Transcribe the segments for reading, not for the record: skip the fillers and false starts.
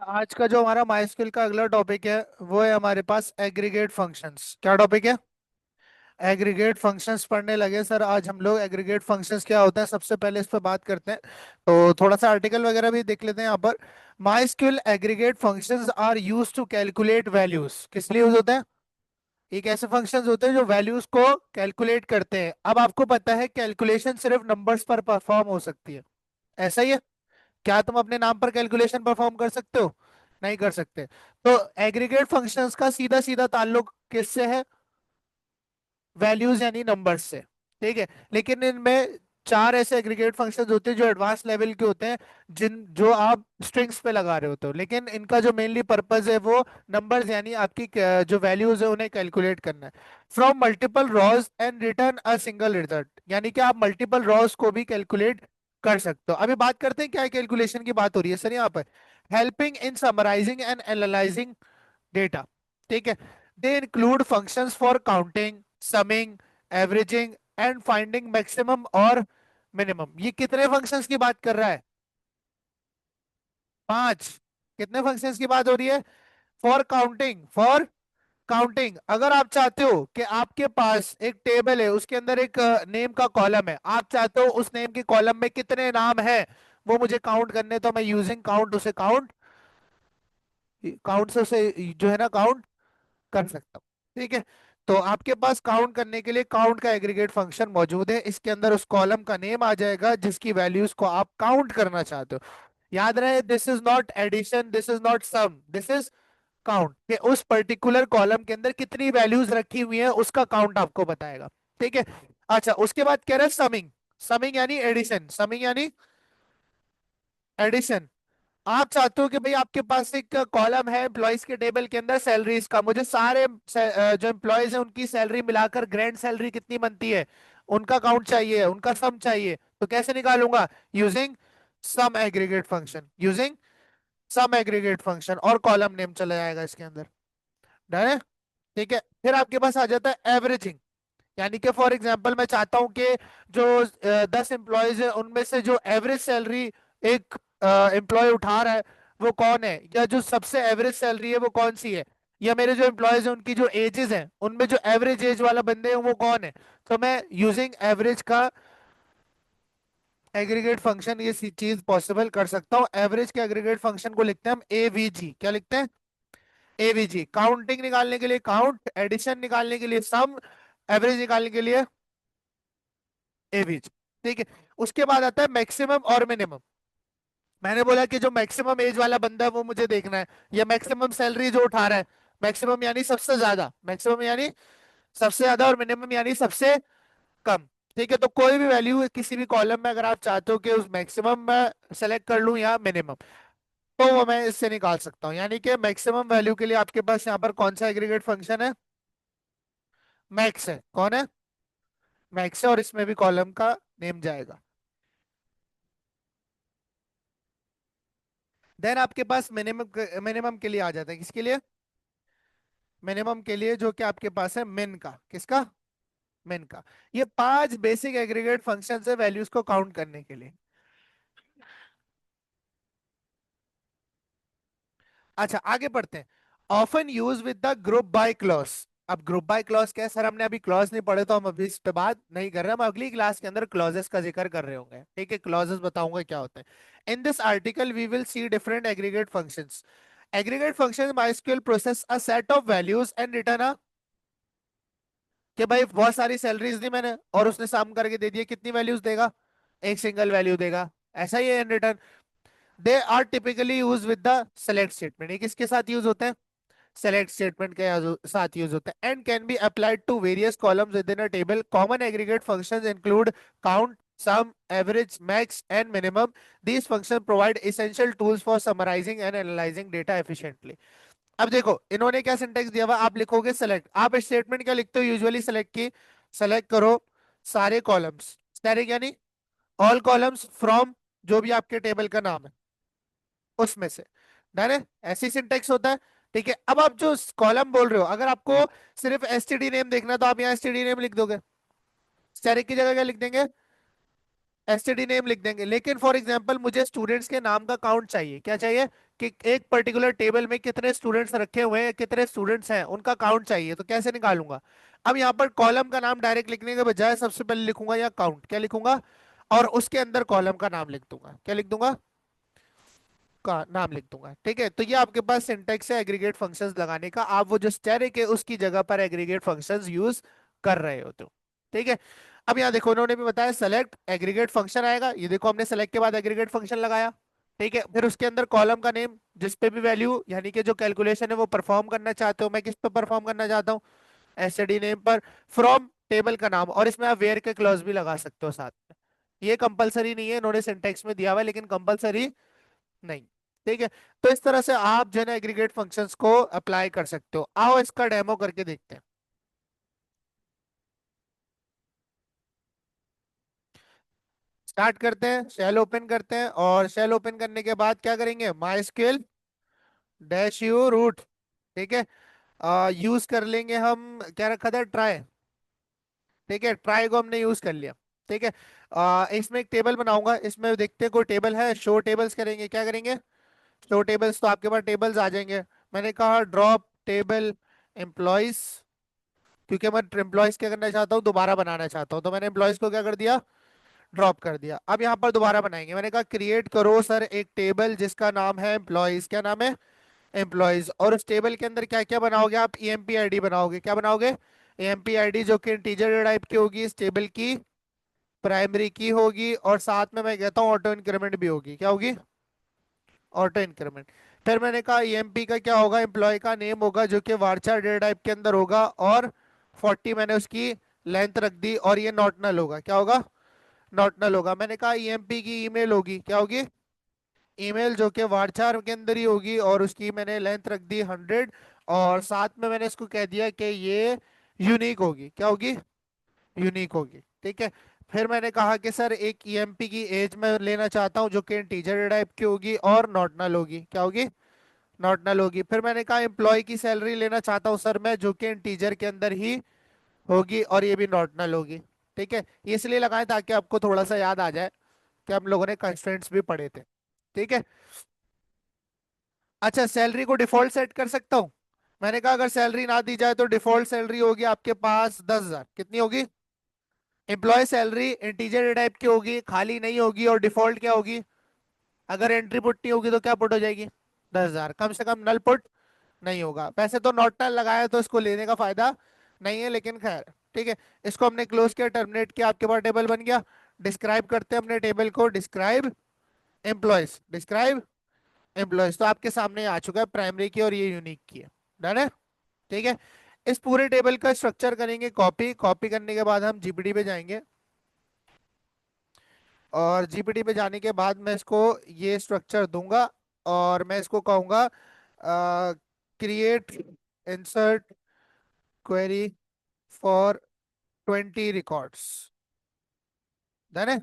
आज का जो हमारा माइस्क्यूल का अगला टॉपिक है वो है हमारे पास एग्रीगेट फंक्शंस। क्या टॉपिक है? एग्रीगेट फंक्शंस पढ़ने लगे सर आज हम लोग। एग्रीगेट फंक्शंस क्या होता है सबसे पहले इस पर बात करते हैं। तो थोड़ा सा आर्टिकल वगैरह भी देख लेते हैं यहाँ पर। MySQL aggregate functions are used to calculate values. किस लिए यूज होते हैं? एक ऐसे फंक्शंस होते हैं जो वैल्यूज को कैलकुलेट करते हैं। अब आपको पता है कैलकुलेशन सिर्फ नंबर्स पर परफॉर्म हो सकती है, ऐसा ही है। क्या तुम अपने नाम पर कैलकुलेशन परफॉर्म कर सकते हो? नहीं कर सकते। तो एग्रीगेट फंक्शंस का सीधा सीधा ताल्लुक किससे है? वैल्यूज यानी नंबर्स से। ठीक है। लेकिन इनमें चार ऐसे एग्रीगेट फंक्शंस होते हैं जो एडवांस लेवल के होते हैं, जिन जो आप स्ट्रिंग्स पे लगा रहे होते हो, लेकिन इनका जो मेनली पर्पस है वो नंबर्स यानी आपकी जो वैल्यूज है उन्हें कैलकुलेट करना है। From multiple rows and return a single result, यानी कि आप मल्टीपल रॉज को भी कैलकुलेट कर सकते हो। अभी बात करते हैं क्या कैलकुलेशन की बात हो रही है सर यहाँ पर। Helping in summarising and analysing data. ठीक है। They include functions for counting, summing, averaging and finding maximum और मिनिमम। ये कितने फंक्शंस की बात कर रहा है? पांच। कितने फंक्शंस की बात हो रही है? For counting, for counting. अगर आप चाहते हो कि आपके पास एक टेबल है, उसके अंदर एक नेम का कॉलम है, आप चाहते हो उस नेम के कॉलम में कितने नाम हैं वो मुझे काउंट करने, तो मैं यूजिंग काउंट उसे काउंट, काउंट से उसे जो है ना काउंट कर सकता हूँ। ठीक है। तो आपके पास काउंट करने के लिए काउंट का एग्रीगेट फंक्शन मौजूद है। इसके अंदर उस कॉलम का नेम आ जाएगा जिसकी वैल्यूज को आप काउंट करना चाहते हो। याद रहे, this is not addition, this is not sum, this is count, कि उस पर्टिकुलर कॉलम के अंदर कितनी वैल्यूज रखी हुई है उसका काउंट आपको बताएगा। ठीक है। अच्छा, उसके बाद कह रहे हैं समिंग। समिंग यानी एडिशन, समिंग यानी एडिशन। आप चाहते हो कि भाई आपके पास एक कॉलम है एम्प्लॉयज के टेबल के अंदर सैलरीज का, मुझे सारे जो एम्प्लॉयज हैं उनकी सैलरी मिलाकर ग्रैंड सैलरी कितनी बनती है उनका काउंट चाहिए, उनका सम चाहिए। तो कैसे निकालूंगा? Using some aggregate function, using some aggregate function, और कॉलम नेम चला जाएगा इसके अंदर। डन है? ठीक है। फिर आपके पास आ जाता है एवरेजिंग। यानी कि फॉर एग्जांपल मैं चाहता हूं कि जो 10 एम्प्लॉयज है उनमें से जो एवरेज सैलरी एक एम्प्लॉय उठा रहा है वो कौन है, या जो सबसे एवरेज सैलरी है वो कौन सी है, या मेरे जो एम्प्लॉयज हैं उनकी जो एजेस हैं उनमें जो एवरेज एज वाला बंदे हैं वो कौन है। तो मैं यूजिंग एवरेज का एग्रीगेट फंक्शन ये चीज पॉसिबल कर सकता हूँ। एवरेज के एग्रीगेट फंक्शन को लिखते हैं हम एवीजी। क्या लिखते हैं? एवीजी। काउंटिंग निकालने के लिए काउंट, एडिशन निकालने के लिए सम, एवरेज निकालने के लिए एवरेज। ठीक है। उसके बाद आता है मैक्सिमम और मिनिमम। मैंने बोला कि जो मैक्सिमम एज वाला बंदा है वो मुझे देखना है, या मैक्सिमम सैलरी जो उठा रहा है। मैक्सिमम यानी सबसे ज्यादा, मैक्सिमम यानी सबसे ज्यादा, और मिनिमम यानी सबसे कम। ठीक है। तो कोई भी वैल्यू किसी भी कॉलम में अगर आप चाहते हो कि उस मैक्सिमम में सेलेक्ट कर लूं या मिनिमम, तो वो मैं इससे निकाल सकता हूँ। यानी कि मैक्सिमम वैल्यू के लिए आपके पास यहाँ पर कौन सा एग्रीगेट फंक्शन है? मैक्स है। कौन है? मैक्स है, और इसमें भी कॉलम का नेम जाएगा। देन आपके पास मिनिमम, मिनिमम के लिए आ जाता है। किसके लिए? मिनिमम के लिए, जो कि आपके पास है मिन का। किसका? मिन का। ये पांच बेसिक एग्रीगेट फंक्शन है वैल्यूज को काउंट करने के लिए। अच्छा, आगे पढ़ते हैं। Often use with the group by clause. अब ग्रुप बाय क्लॉज क्या है सर? हमने अभी क्लॉज नहीं पढ़े तो हम अभी इस पे बात नहीं कर रहे, हम अगली क्लास के अंदर क्लॉजेस का जिक्र कर रहे होंगे। ठीक है, क्लॉजेस बताऊंगा क्या होता है। In this article we will see different aggregate functions. Aggregate function MySQL process a set of values and return a, कि भाई बहुत सारी सैलरीज दी मैंने और उसने सम करके दे दिया, कितनी वैल्यूज देगा? एक सिंगल वैल्यू देगा। ऐसा ही है in return. They are typically use with the select statement. ये किसके साथ यूज होते हैं? सेलेक्ट स्टेटमेंट के साथ यूज होता है। And can be applied to various columns within a table. Common aggregate functions include count, sum, average, max and minimum. These functions provide essential tools for summarizing and analyzing data efficiently. अब देखो इन्होंने क्या syntax दिया हुआ, आप लिखोगे select. आप statement क्या लिखते हो यूजुअली सेलेक्ट की? सेलेक्ट करो सारे कॉलम्स, स्टैटिक यानी ऑल कॉलम्स फ्रॉम जो भी आपके टेबल का नाम है उसमें से। डन है? ऐसी सिंटेक्स होता है। ठीक है। अब आप जो कॉलम बोल रहे हो, अगर आपको सिर्फ एसटीडी नेम देखना है तो आप यहाँ एसटीडी नेम लिख दोगे। स्टैटिक की जगह क्या लिख देंगे? एसटीडी नेम लिख देंगे। लेकिन फॉर एग्जांपल मुझे स्टूडेंट्स के नाम का काउंट चाहिए। क्या चाहिए? कि एक पर्टिकुलर टेबल में कितने स्टूडेंट्स रखे हुए हैं, कितने स्टूडेंट्स हैं, उनका काउंट चाहिए। तो कैसे निकालूंगा? अब यहाँ पर कॉलम का नाम डायरेक्ट लिखने के बजाय सबसे पहले लिखूंगा या काउंट। क्या लिखूंगा? और उसके अंदर कॉलम का नाम लिख दूंगा। क्या लिख दूंगा? का नाम लिख दूंगा। ठीक है, तो ये आपके पास सिंटेक्स है एग्रीगेट फंक्शंस लगाने का। आप वो जो स्टैटिक है उसकी जगह पर एग्रीगेट फंक्शंस यूज कर रहे हो तो। ठीक है। अब यहाँ देखो, उन्होंने भी बताया सेलेक्ट एग्रीगेट फंक्शन आएगा। ये देखो, हमने सेलेक्ट के बाद एग्रीगेट फंक्शन लगाया। ठीक है, फिर उसके अंदर कॉलम का नेम, जिस पे भी वैल्यू यानी कि जो कैलकुलेशन है वो परफॉर्म करना चाहते हो। मैं किस पे परफॉर्म करना चाहता हूँ? एसटीडी नेम पर। फ्रॉम टेबल का नाम, और इसमें आप वेयर के क्लॉज भी लगा सकते हो साथ में। ये कंपलसरी नहीं है, इन्होंने सिंटेक्स में दिया हुआ है, लेकिन कंपलसरी नहीं। ठीक है। तो इस तरह से आप जो है ना एग्रीगेट फंक्शंस को अप्लाई कर सकते हो। आओ इसका डेमो करके देखते हैं। स्टार्ट करते हैं, शेल ओपन करते हैं, और शेल ओपन करने के बाद क्या करेंगे? माई स्क्वेल डैश यू रूट। ठीक है। यूज कर लेंगे हम, क्या रखा था? ट्राई। ठीक है, ट्राई को हमने यूज कर लिया। ठीक है। इसमें एक टेबल बनाऊंगा। इसमें देखते हैं कोई टेबल है। शो टेबल्स करेंगे। क्या करेंगे? Show tables. तो आपके पास टेबल्स आ जाएंगे। मैंने कहा ड्रॉप टेबल एम्प्लॉयज, क्योंकि मैं एम्प्लॉयज क्या करना चाहता हूँ? दोबारा बनाना चाहता हूँ। तो मैंने एम्प्लॉयज को क्या कर दिया? ड्रॉप कर दिया। अब यहाँ पर दोबारा बनाएंगे। मैंने कहा क्रिएट करो सर एक टेबल जिसका नाम है एम्प्लॉयज। क्या नाम है? एम्प्लॉयज। और उस टेबल के अंदर क्या क्या बनाओगे आप? ईएमपी आईडी बनाओगे। क्या बनाओगे? ईएमपी आईडी, जो कि इंटीजर टाइप की होगी, इस टेबल की प्राइमरी की होगी, और साथ में मैं कहता हूँ ऑटो इंक्रीमेंट भी होगी। क्या होगी? Auto increment. फिर मैंने कहा ईएमपी का क्या होगा? एम्प्लॉय का नेम होगा, जो कि वारचार डेटा टाइप के अंदर होगा, और 40 मैंने उसकी लेंथ रख दी, और ये नॉट नल होगा। क्या होगा? नॉट नल होगा। मैंने कहा ईएमपी की ईमेल होगी। क्या होगी? ईमेल, जो कि वारचार के अंदर ही होगी, और उसकी मैंने लेंथ रख दी 100, और साथ में मैंने इसको कह दिया कि ये यूनिक होगी। क्या होगी? यूनिक होगी। ठीक है। फिर मैंने कहा कि सर एक ईएमपी की एज में लेना चाहता हूँ, जो कि इंटीजर टाइप की होगी और नॉट नल होगी। क्या होगी? नॉट नल होगी। फिर मैंने कहा एम्प्लॉय की सैलरी लेना चाहता हूँ सर मैं, जो कि इंटीजर के अंदर ही होगी, और ये भी नॉट नल होगी। ठीक है, ये इसलिए लगाए ताकि आपको थोड़ा सा याद आ जाए कि हम लोगों ने कंस्ट्रेंट्स भी पढ़े थे। ठीक है। अच्छा, सैलरी को डिफॉल्ट सेट कर सकता हूँ। मैंने कहा अगर सैलरी ना दी जाए तो डिफॉल्ट सैलरी होगी आपके पास 10,000। कितनी होगी? एम्प्लॉय सैलरी इंटीजर टाइप की होगी, खाली नहीं होगी, और डिफॉल्ट क्या होगी? अगर एंट्री पुट नहीं होगी तो क्या पुट हो जाएगी? 10,000। कम से कम नल पुट नहीं होगा। वैसे तो नॉट नल लगाया तो इसको लेने का फायदा नहीं है, लेकिन खैर। ठीक है। इसको हमने क्लोज किया, टर्मिनेट किया, आपके पास टेबल बन गया। डिस्क्राइब करते हैं अपने टेबल को। Describe employees. डिस्क्राइब एम्प्लॉयज तो आपके सामने आ चुका है, प्राइमरी की और ये यूनिक की है। डन है। ठीक है। इस पूरे टेबल का स्ट्रक्चर करेंगे कॉपी। कॉपी करने के बाद हम जीपीटी पे जाएंगे, और जीपीटी पे जाने के बाद मैं इसको ये स्ट्रक्चर दूंगा, और मैं इसको कहूंगा create insert query for 20 records. Done है।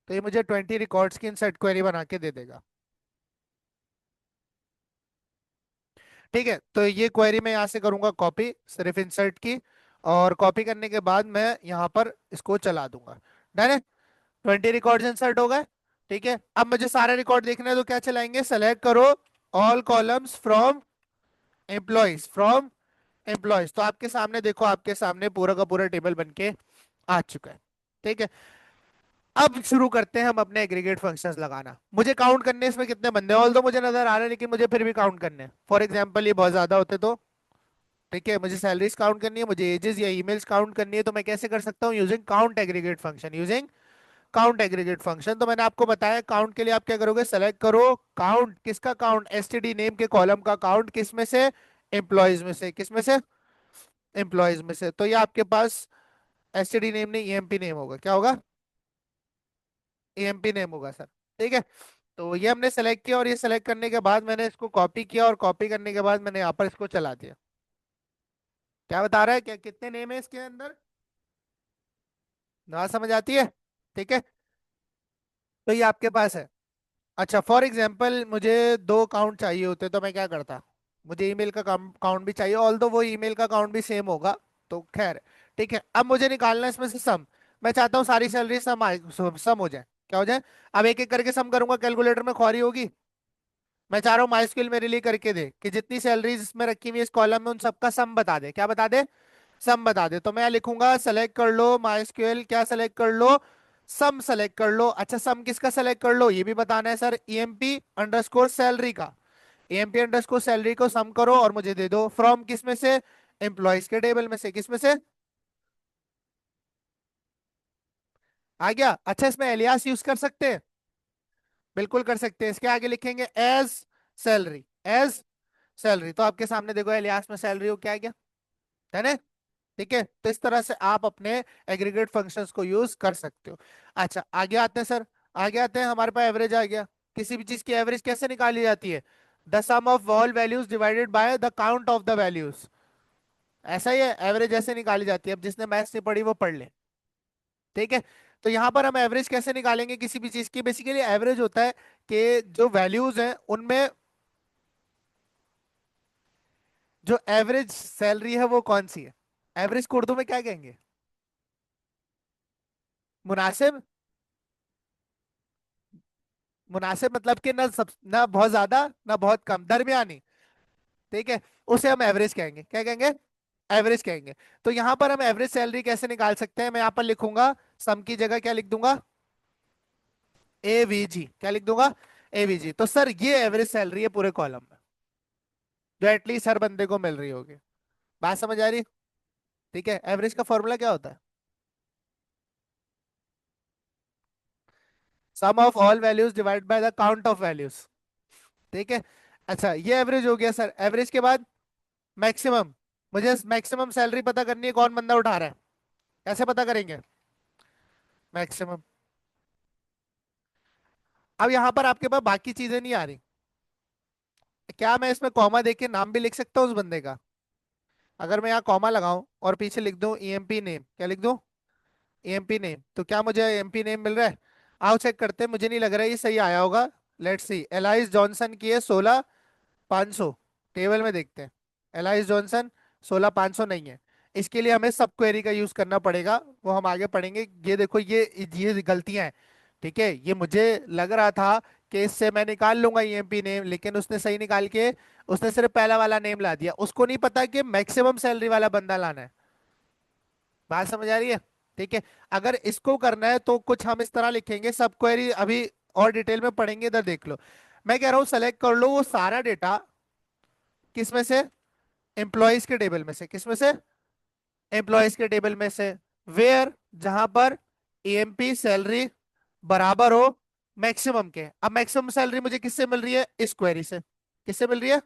तो ये मुझे 20 रिकॉर्ड्स की इंसर्ट क्वेरी बना के दे देगा। ठीक है, तो ये क्वेरी मैं यहाँ से करूंगा कॉपी, सिर्फ इंसर्ट की, और कॉपी करने के बाद मैं यहाँ पर इसको चला दूंगा। डन है। 20 रिकॉर्ड्स इंसर्ट हो गए। ठीक है, अब मुझे सारे रिकॉर्ड देखने हैं, तो क्या चलाएंगे? सेलेक्ट करो all columns from employees. From employees, तो आपके सामने देखो, आपके सामने पूरा का पूरा टेबल बन के आ चुका है। ठीक है। अब शुरू करते हैं हम अपने एग्रीगेट फंक्शंस लगाना। मुझे काउंट करने इसमें कितने बंदे, ऑल तो मुझे नजर आ रहे हैं, लेकिन मुझे फिर भी काउंट करने हैं। फॉर एग्जाम्पल ये बहुत ज्यादा होते तो। ठीक है, मुझे सैलरीज काउंट करनी है, मुझे एजेस या ईमेल्स काउंट करनी है, तो मैं कैसे कर सकता हूँ? Using count aggregate function. Using count aggregate function. तो मैंने आपको बताया काउंट के लिए आप क्या करोगे? सेलेक्ट करो काउंट। किसका काउंट? एसटीडी नेम के कॉलम का काउंट। किस में से? एम्प्लॉयज में से। किस में से? एम्प्लॉयज में से। तो ये आपके पास एसटीडी नेम नहीं, ईएमपी नेम होगा। क्या होगा? ईएमपी नेम होगा सर। ठीक है। तो ये हमने सेलेक्ट किया, और ये सेलेक्ट करने के बाद मैंने इसको कॉपी किया, और कॉपी करने के बाद मैंने यहाँ पर इसको चला दिया। क्या बता रहा है? क्या कितने नेम है इसके अंदर? ना समझ आती है? ठीक है, तो ये आपके पास है। अच्छा, फॉर एग्जाम्पल मुझे 2 काउंट चाहिए होते तो मैं क्या करता? मुझे ईमेल का काउंट भी चाहिए, ऑल दो वो ईमेल का काउंट भी सेम होगा। तो खैर, ठीक है, अब मुझे निकालना है इसमें से सम। मैं चाहता हूँ सारी सैलरी सम हो जाए। क्या हो जाए? अब एक एक करके सम करूंगा, कैलकुलेटर में ख्वारी होगी। मैं चाह रहा हूँ माइस्क्यूल मेरे लिए करके दे कि जितनी सैलरीज इसमें रखी हुई है इस कॉलम में, उन सबका सम बता दे। क्या बता दे? सम बता दे। तो मैं लिखूंगा सेलेक्ट कर लो माइस्क्यूल, क्या सेलेक्ट कर लो? सम सेलेक्ट कर लो। अच्छा, सम किसका सेलेक्ट कर लो, ये भी बताना है सर। ईएमपी अंडरस्कोर सैलरी का। ईएमपी अंडरस्कोर सैलरी को सम करो और मुझे दे दो। फ्रॉम किस में से? एम्प्लॉयज के टेबल में से। किस में से? आ गया। अच्छा, इसमें एलियास यूज कर सकते हैं? बिल्कुल कर सकते हैं। इसके आगे लिखेंगे एज सैलरी। एज सैलरी, तो आपके सामने देखो एलियास में सैलरी हो क्या आ गया, है ना? ठीक है, तो इस तरह से आप अपने एग्रीगेट फंक्शंस को यूज कर सकते हो। अच्छा, आगे आते हैं सर। आगे आते हैं, हमारे पास एवरेज आ गया। किसी भी चीज की एवरेज कैसे निकाली जाती है? The sum of all values divided by the count of the values. ऐसा ही है, एवरेज ऐसे निकाली जाती है। अब जिसने मैथ्स नहीं पढ़ी वो पढ़ ले। ठीक है, तो यहां पर हम एवरेज कैसे निकालेंगे किसी भी चीज की? बेसिकली एवरेज होता है कि जो वैल्यूज हैं उनमें जो एवरेज सैलरी है वो कौन सी है। एवरेज को उर्दू में क्या कहेंगे? मुनासिब। मुनासिब मतलब कि ना सब, ना बहुत ज्यादा ना बहुत कम, दरमियानी। ठीक है, उसे हम एवरेज कहेंगे। क्या कहेंगे? एवरेज कहेंगे। तो यहां पर हम एवरेज सैलरी कैसे निकाल सकते हैं? मैं यहां पर लिखूंगा सम की जगह क्या लिख दूंगा? एवीजी। क्या लिख दूंगा? एवीजी। तो सर ये एवरेज सैलरी है पूरे कॉलम में, जो एटलीस्ट हर बंदे को मिल रही होगी। बात समझ आ रही? ठीक है, एवरेज का फॉर्मूला क्या होता है? Sum of all values divide by the count of values. ठीक है। अच्छा, ये एवरेज हो गया सर। एवरेज के बाद मैक्सिमम। मुझे मैक्सिमम सैलरी पता करनी है, कौन बंदा उठा रहा है। कैसे पता करेंगे मैक्सिमम? अब यहां पर आपके पास बाकी चीजें नहीं आ रही। क्या मैं इसमें कॉमा देके नाम भी लिख सकता हूँ उस बंदे का? अगर मैं यहाँ कॉमा लगाऊं और पीछे लिख दूं ईएमपी नेम, क्या लिख दूं? ईएमपी नेम, तो क्या मुझे ईएमपी नेम मिल रहा है? आओ चेक करते हैं, मुझे नहीं लग रहा है ये सही आया होगा। लेट्स सी, एलाइस जॉनसन की है 16,500। टेबल में देखते हैं। एलाइस जॉनसन 16,500 नहीं है। इसके लिए हमें सब क्वेरी का यूज करना पड़ेगा, वो हम आगे पढ़ेंगे। ये देखो, ये गलतियां हैं। ठीक है, ये मुझे लग रहा था कि इससे मैं निकाल लूंगा ईएमपी नेम, लेकिन उसने सही निकाल के उसने सिर्फ पहला वाला नेम ला दिया। उसको नहीं पता कि मैक्सिमम सैलरी वाला बंदा लाना है। बात समझ आ रही है? ठीक है, अगर इसको करना है तो कुछ हम इस तरह लिखेंगे। सब क्वेरी अभी और डिटेल में पढ़ेंगे, इधर देख लो। मैं कह रहा हूं सेलेक्ट कर लो वो सारा डेटा। किस में से? एम्प्लॉयज के टेबल में से। किस में से? एम्प्लॉयज के टेबल में से। वेयर, जहां पर ईएमपी सैलरी बराबर हो मैक्सिमम के। अब मैक्सिमम सैलरी मुझे किससे मिल रही है? इस क्वेरी से। किससे मिल रही है?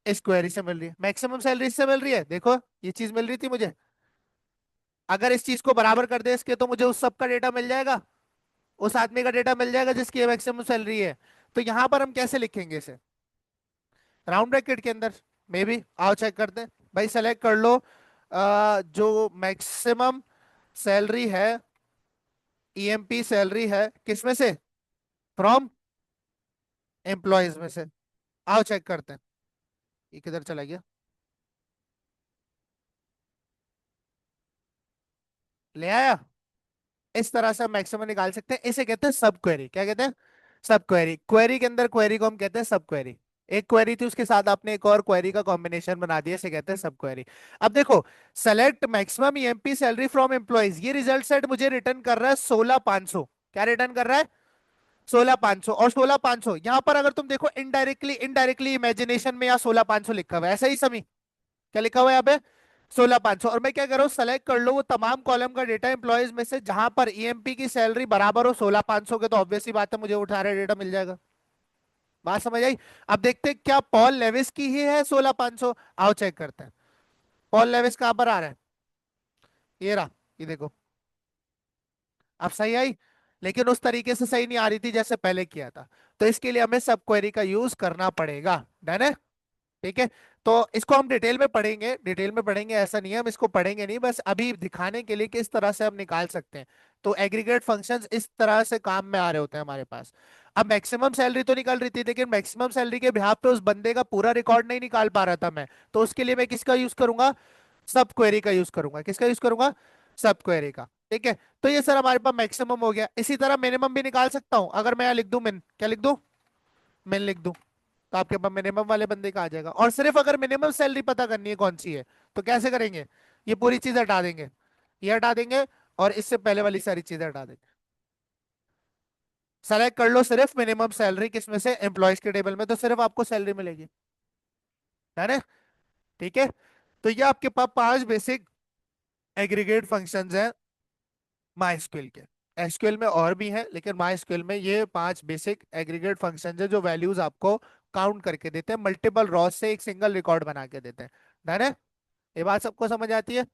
इस क्वेरी से मिल रही है। मैक्सिमम सैलरी इससे मिल रही है, देखो ये चीज मिल रही थी मुझे। अगर इस चीज को बराबर कर दे इसके, तो मुझे उस सब का डेटा मिल जाएगा, उस आदमी का डेटा मिल जाएगा जिसकी मैक्सिमम सैलरी है। तो यहां पर हम कैसे लिखेंगे इसे? राउंड ब्रैकेट के अंदर। मे बी, आओ चेक करते हैं। भाई सेलेक्ट कर लो जो मैक्सिमम सैलरी है, ईएमपी सैलरी है, किस में से? फ्रॉम एम्प्लॉयज में से। आओ चेक करते हैं। ये किधर चला गया? ले आया। इस तरह से हम मैक्सिमम निकाल सकते हैं। इसे कहते हैं सब क्वेरी। क्या कहते हैं? सब क्वेरी। क्वेरी के अंदर क्वेरी को हम कहते हैं सब क्वेरी। एक क्वेरी थी, उसके साथ आपने एक और क्वेरी का कॉम्बिनेशन बना दिया, इसे कहते हैं सब क्वेरी। अब देखो, select maximum EMP salary from employees, ये रिजल्ट सेट मुझे रिटर्न कर रहा है 16,500। क्या रिटर्न कर रहा है? 16,500। और 16,500 यहां पर अगर तुम देखो इनडायरेक्टली, इनडायरेक्टली इमेजिनेशन में यहाँ 16,500 लिखा हुआ है, ऐसा ही समी। क्या लिखा हुआ है यहाँ पे? 16,500। और मैं क्या कर रहा हूँ, सेलेक्ट कर लो वो तमाम कॉलम का डेटा एम्प्लॉयज में से जहां पर ईएमपी की सैलरी बराबर हो 16,500 के। तो ऑब्वियस सी बात है, मुझे उठा रहे डेटा मिल जाएगा। बात समझ आई? अब देखते हैं क्या पॉल लेविस की ही है 16,500। आओ चेक करते हैं। पॉल लेविस कहां पर आ रहा है? ये रहा। ये देखो, अब सही आई। लेकिन उस तरीके से सही नहीं आ रही थी जैसे पहले किया था। तो इसके लिए हमें सब क्वेरी का यूज करना पड़ेगा। डन है? ठीक है, तो इसको हम डिटेल में पढ़ेंगे, डिटेल में पढ़ेंगे, ऐसा नहीं है हम इसको पढ़ेंगे नहीं, बस अभी दिखाने के लिए किस तरह से हम निकाल सकते हैं। तो एग्रीगेट फंक्शंस इस तरह से काम में आ रहे होते हैं हमारे पास। अब मैक्सिमम सैलरी तो निकल रही थी, लेकिन मैक्सिमम सैलरी के बिहाफ पे उस बंदे का पूरा रिकॉर्ड नहीं निकाल पा रहा था मैं। तो उसके लिए मैं किसका यूज करूंगा? सब क्वेरी का यूज करूंगा। किसका यूज करूंगा? सब क्वेरी का। ठीक है। तो ये सर हमारे पास मैक्सिमम हो गया। इसी तरह मिनिमम भी निकाल सकता हूं, अगर मैं यहाँ लिख दूं मिन, क्या लिख दूं, मिन लिख दूं, तो आपके पास मिनिमम वाले बंदे का आ जाएगा। और सिर्फ अगर मिनिमम सैलरी पता करनी है कौन सी है, तो कैसे करेंगे, ये पूरी चीज हटा देंगे, ये हटा देंगे, और इससे पहले वाली सारी चीजें हटा देंगे। सेलेक्ट कर लो सिर्फ मिनिमम सैलरी, किसमें से, एम्प्लॉयज के टेबल में, तो सिर्फ आपको सैलरी मिलेगी, है ना। ठीक है। तो ये आपके पास 5 बेसिक एग्रीगेट फंक्शंस हैं माइस्क्वेल के। एसक्यूएल में और भी हैं, लेकिन माइस्क्वेल में ये 5 बेसिक एग्रीगेट फंक्शंस है जो वैल्यूज आपको काउंट करके देते हैं, मल्टीपल रॉस से एक सिंगल रिकॉर्ड बना के देते हैं। डन है, ये बात सबको समझ आती है।